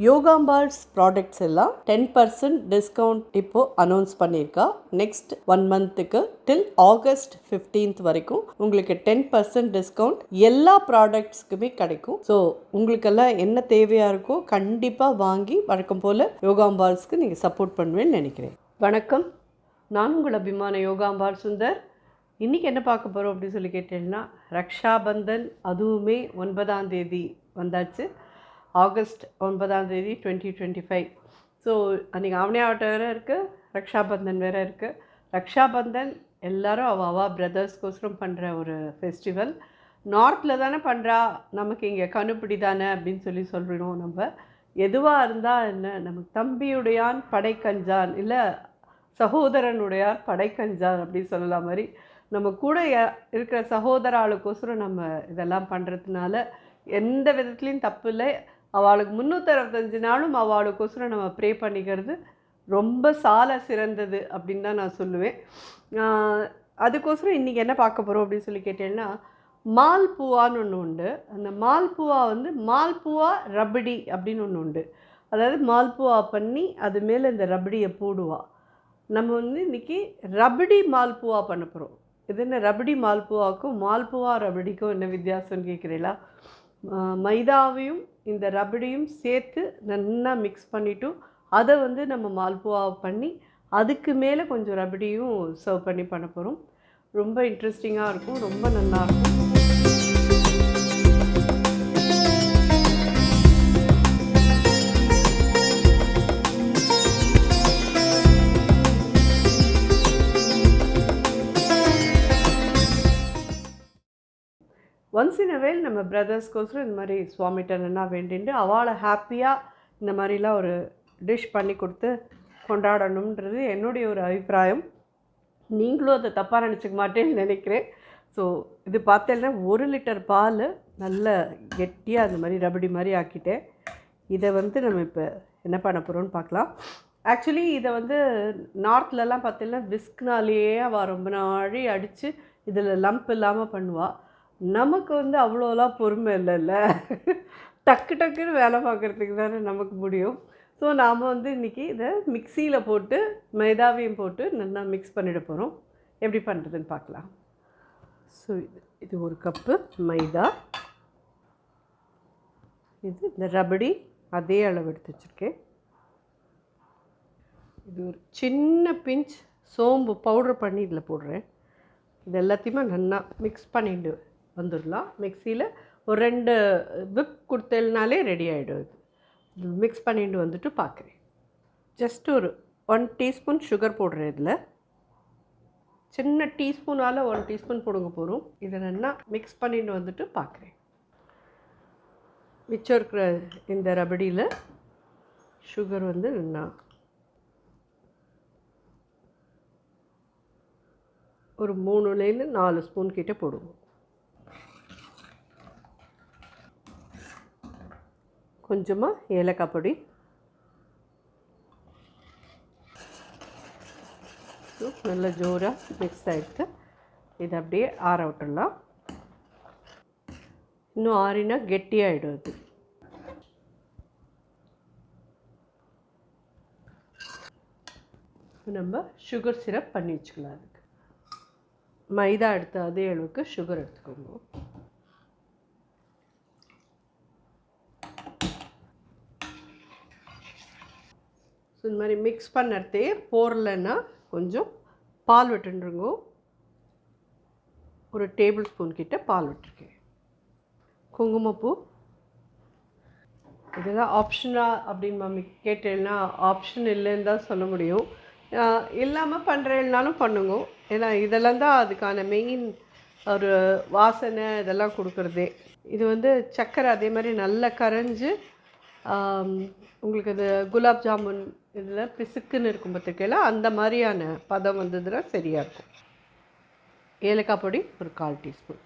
யோகாம்பால்ஸ் products எல்லாம் 10% discount இப்போ announce பண்ணியிருக்கா. நெக்ஸ்ட் 1 மந்த்துக்கு டில் ஆகஸ்ட் 15th வரைக்கும் உங்களுக்கு 10% டிஸ்கவுண்ட் எல்லா ப்ராடக்ட்ஸ்க்குமே கிடைக்கும். ஸோ உங்களுக்கெல்லாம் என்ன தேவையாக இருக்கோ கண்டிப்பாக வாங்கி வழக்கம் போல் யோகாம்பால்ஸ்க்கு நீங்கள் சப்போர்ட் பண்ணுவேன்னு நினைக்கிறேன். வணக்கம், நான் உங்கள் அபிமான யோகாம்பால் சுந்தர். இன்றைக்கி என்ன பார்க்க போகிறோம் அப்படின்னு சொல்லி கேட்டீங்கன்னா, ரக்ஷாபந்தன் அதுவுமே 9ஆம் தேதி வந்தாச்சு. ஆகஸ்ட் 9ஆம் தேதி 2025. ஸோ அன்றைக்கி ஆவணியாவட்டம் வேறு இருக்குது, ரக்ஷாபந்தன் வேறு இருக்குது. ரக்ஷாபந்தன் எல்லோரும் அவள் பிரதர்ஸ்க்கோசரம் பண்ணுற ஒரு ஃபெஸ்டிவல். நார்த்தில் தானே பண்ணுறா, நமக்கு இங்கே கணுப்பிடி தானே அப்படின்னு சொல்லிடணும். நம்ம எதுவாக இருந்தால் என்ன, நமக்கு தம்பியுடையான் படைக்கஞ்சான், இல்லை சகோதரனுடையார் படைக்கஞ்சான் அப்படின்னு சொல்லலாம். மாதிரி நம்ம கூட இருக்கிற சகோதர ஆளுக்கோசரம் நம்ம இதெல்லாம் பண்ணுறதுனால எந்த விதத்துலேயும் தப்பு இல்லை. அவளுக்கு 365 நாளும் அவளுக்கோசரம் நம்ம ப்ரே பண்ணிக்கிறது ரொம்ப சால சிறந்தது அப்படின்னு தான் நான் சொல்லுவேன். அதுக்கோசரம் இன்றைக்கி என்ன பார்க்க போகிறோம் அப்படின்னு சொல்லி கேட்டேன்னா, மால்பூவான்னு ஒன்று உண்டு. அந்த மால்பூவா மால்பூவா ரபடி அப்படின்னு ஒன்று உண்டு. அதாவது மால்பூவா பண்ணி அது மேலே இந்த ரபடியை போடுவா. நம்ம இன்றைக்கி ரபடி மால்பூவா பண்ண போகிறோம். இது என்ன, ரபடி மால்பூவாவுக்கும் மால்பூவா ரபடிக்கும் என்ன வித்தியாசம்னு கேட்குறீங்களா? மைதாவையும் இந்த ரபடியும் சேர்த்து நல்லா மிக்ஸ் பண்ணிவிட்டு அதை நம்ம மால்புவா பண்ணி அதுக்கு மேலே கொஞ்சம் ரபடியும் சர்வ் பண்ணி பண்ண போகிறோம். ரொம்ப இன்ட்ரெஸ்டிங்காக இருக்கும், ரொம்ப நல்லாயிருக்கும். ஒன்ஸ் இன் அ வேல் நம்ம பிரதர்ஸ்க்கோசரம் இந்த மாதிரி சுவாமிட்டனா வேண்டிட்டு அவளை ஹாப்பியாக இந்த மாதிரிலாம் ஒரு டிஷ் பண்ணி கொடுத்து கொண்டாடணுன்றது என்னுடைய ஒரு அபிப்பிராயம். நீங்களும் அதை தப்பாக நினச்சிக்க மாட்டேன்னு நினைக்கிறேன். ஸோ இது பார்த்தேன்னா 1 லிட்டர் பால் நல்ல கெட்டியாக அந்த மாதிரி ரபடி மாதிரி ஆக்கிட்டேன். இதை நம்ம இப்போ என்ன பண்ண போகிறோன்னு பார்க்கலாம். ஆக்சுவலி இதை நார்த்லலாம் பார்த்தீங்கன்னா விஸ்க்னாலேயே அவள் ரொம்ப நாழி அடித்து இதில் லம்ப் இல்லாமல் பண்ணுவாள். நமக்கு அவ்வளோலாம் பொறுமை இல்லைல்ல, டக்கு டக்குன்னு வேலை பார்க்குறதுக்கு தானே நமக்கு முடியும். ஸோ நாம் இன்றைக்கி இதை மிக்சியில் போட்டு மைதாவையும் போட்டு நல்லா மிக்ஸ் பண்ணிட போகிறோம். எப்படி பண்ணுறதுன்னு பார்க்கலாம். ஸோ இது 1 கப்பு மைதா, இது இந்த ரபடி அதே அளவு எடுத்து வச்சுருக்கேன். இது ஒரு சின்ன பிஞ்ச் சோம்பு பவுட்ரு பண்ணி இதில் போடுறேன். இது எல்லாத்தையுமே நல்லா மிக்ஸ் பண்ணிட்டு வந்துடலாம். மிக்சியில் ஒரு 2 விப் கொடுத்தேனாலே ரெடி ஆகிடும். இது மிக்ஸ் பண்ணிட்டு வந்துட்டு பார்க்குறேன். ஜஸ்ட் ஒரு 1 டீஸ்பூன் சுகர் போடுறேன். இதில் சின்ன டீஸ்பூனால் 1 டீஸ்பூன் போடுங்க போகிறோம். இதை நல்லா மிக்ஸ் பண்ணிட்டு வந்துட்டு பார்க்குறேன். மிச்சம் இருக்கிற இந்த ரபடியில் சுகர் நல்லா ஒரு 3லேருந்து 4 ஸ்பூன் கிட்டே போடுவோம். கொஞ்சமாக ஏலக்காய் பொடி, நல்லா ஜோராக மிக்ஸ் ஆகிடுத்து. இதை அப்படியே ஆற விட்டுடலாம். இன்னும் ஆறினா கெட்டியாகிடும். அது நம்ம சுகர் சிரப் பண்ணி வச்சுக்கலாம். அதுக்கு மைதா எடுத்து அதே அளவுக்கு சுகர் எடுத்துக்கோங்க. இந்த மாதிரி மிக்ஸ் பண்ணுறதே போடலைன்னா கொஞ்சம் பால் விட்டுருங்க. ஒரு டேபிள் ஸ்பூன் கிட்ட பால் விட்டுருக்கேன். குங்குமப்பூ இதெல்லாம் ஆப்ஷனாக அப்படின்னு மம்மி கேட்டேன்னா ஆப்ஷன் இல்லைன்னு தான் சொல்ல முடியும். இல்லாமல் பண்ணுறேன்னாலும் பண்ணுங்க. ஏன்னா இதெல்லாம் தான் அதுக்கான மெயின் ஒரு வாசனை இதெல்லாம் கொடுக்குறதே. இது சர்க்கரை அதே மாதிரி நல்லா கரைஞ்சி உங்களுக்கு இது குலாப் ஜாமுன் இதில் பிசுக்குன்னு இருக்கும் பார்த்துக்கலாம், அந்த மாதிரியான பதம் வந்ததுன்னா சரியாக இருக்கும். ஏலக்காய் பொடி ஒரு 1/4 டீஸ்பூன்.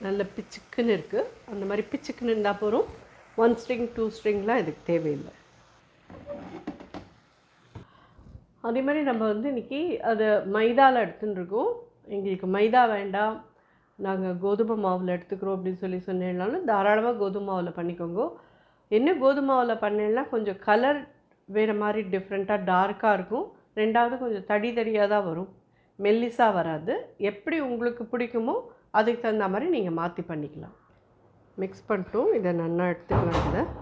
நல்ல பிச்சுக்குன்னு இருக்குது. அந்த மாதிரி பிச்சுக்குன்னு இருந்தால் போகிறோம். 1 ஸ்ட்ரிங் 2 ஸ்ட்ரிங்லாம் இதுக்கு தேவையில்லை. அதே மாதிரி நம்ம இன்றைக்கி அது மைதாவில் எடுத்துன்னு இருக்கோம். எங்களுக்கு மைதா வேண்டாம், நாங்கள் கோதுமை மாவில் எடுத்துக்கிறோம் அப்படின்னு சொன்னேன்னாலும் தாராளமாக கோதுமை மாவில் பண்ணிக்கோங்க. என்ன கோதுமை மாவில் பண்ணேன்னா கொஞ்சம் கலர் வேறு மாதிரி டிஃப்ரெண்ட்டாக டார்க்காக இருக்கும். ரெண்டாவது கொஞ்சம் தடியாக தான் வரும், மெல்லிஸாக வராது. எப்படி உங்களுக்கு பிடிக்குமோ அதுக்கு தகுந்த மாதிரி நீங்கள் மாற்றி பண்ணிக்கலாம். மிக்ஸ் பண்ணிட்டோம், இதை நல்லா எடுத்துக்கலாம். இதில்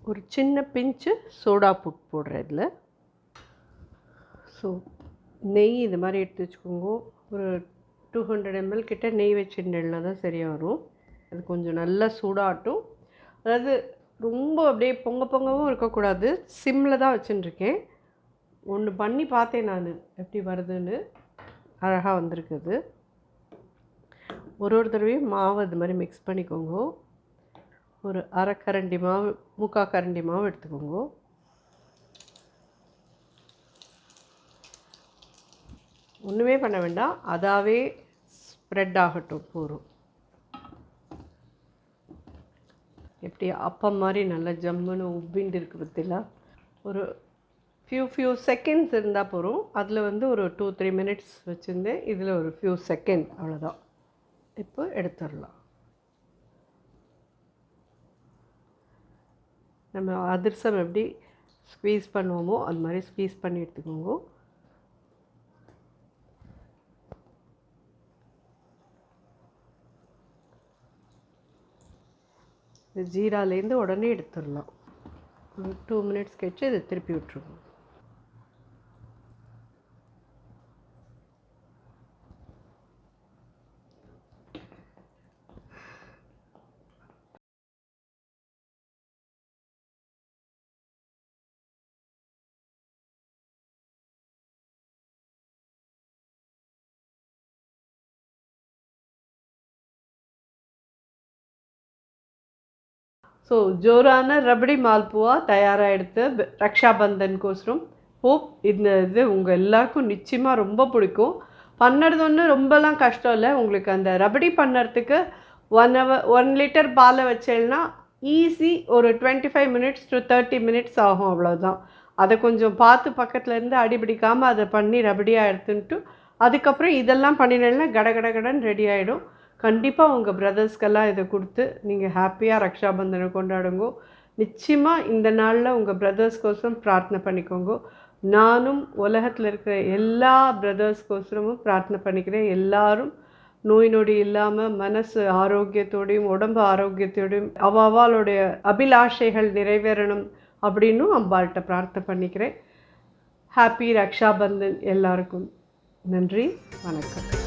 ஒரு சின்ன பிஞ்சு சோடா போடுறேன் இதில். ஸோ நெய் இது மாதிரி எடுத்து வச்சுக்கோங்க. ஒரு 200 ml கிட்ட நெய் வச்சுட்டேன்னா தான் சரியாக வரும். அது கொஞ்சம் நல்லா சூடாகட்டும். அதாவது ரொம்ப அப்படியே பொங்கவும் இருக்கக்கூடாது, சிம்மில் தான் வச்சுட்டுருக்கேன். ஒன்று பண்ணி பார்த்தேன் நான் எப்படி வருதுன்னு, அழகாக வந்திருக்குது. ஒரு தடவையும் மாவு இது மாதிரி மிக்ஸ் பண்ணிக்கோங்க. ஒரு அரை கரண்டி மாவு, முக்கால் கரண்டி மாவு எடுத்துக்கோங்க. ஒன்றுமே பண்ண வேண்டாம், அதாவே ஸ்ப்ரெட் ஆகட்டும் போதும். எப்படி அப்பம் மாதிரி நல்லா ஜம்முன்னு உப்பிண்டு இருக்குது பற்றிலாம். ஒரு ஃபியூ செகண்ட்ஸ் இருந்தால் போதும். அதில் ஒரு 2-3 minutes வச்சுருந்தேன், இதில் ஒரு ஃபியூ செகண்ட், அவ்வளோதான். இப்போ எடுத்துடலாம். நம்ம அதிரசம் எப்படி ஸ்க்வீஸ் பண்ணுவோமோ அது மாதிரி ஸ்க்வீஸ் பண்ணி எடுத்துக்கோங்க. ஜீராலேருந்து உடனே எடுத்துடலாம். ஒரு 2 minutes கழிச்சு இதை திருப்பி விட்டுருவோம். ஸோ ஜோரான ரபடி மால்புவா தயாராகிடுது ரக்ஷாபந்தனுக்கோசரம். ஹோப் இந்த இது உங்கள் எல்லாருக்கும் நிச்சயமாக ரொம்ப பிடிக்கும். பண்ணுறது ஒன்று ரொம்பலாம் கஷ்டம் இல்லை. உங்களுக்கு அந்த ரபடி பண்ணுறதுக்கு 1 liter பாலை வச்சேன்னா ஈஸி ஒரு 25 minutes to 30 minutes ஆகும், அவ்வளோதான். அதை கொஞ்சம் பார்த்து பக்கத்துலேருந்து அடிபிடிக்காமல் அதை பண்ணி ரபடியாக எடுத்துன்ட்டு அதுக்கப்புறம் இதெல்லாம் பண்ணினேன்னா கடன்னு ரெடி ஆகிடும். கண்டிப்பாக உங்கள் பிரதர்ஸ்க்கெல்லாம் இதை கொடுத்து நீங்கள் ஹாப்பியாக ரக்ஷாபந்தனை கொண்டாடுங்க. நிச்சயமாக இந்த நாளில் உங்கள் பிரதர்ஸ்கோசரம் பிரார்த்தனை பண்ணிக்கோங்க. நானும் உலகத்தில் இருக்கிற எல்லா பிரதர்ஸ்கோசரமும் பிரார்த்தனை பண்ணிக்கிறேன். எல்லாரும் நோய் நொடி இல்லாமல் மனசு ஆரோக்கியத்தோடையும் உடம்பு ஆரோக்கியத்தோடையும் அவளுடைய அபிலாஷைகள் நிறைவேறணும் அப்படின்னும் அம்பாள்கிட்ட பிரார்த்தனை பண்ணிக்கிறேன். ஹாப்பி ரக்ஷாபந்தன் எல்லாருக்கும். நன்றி, வணக்கம்.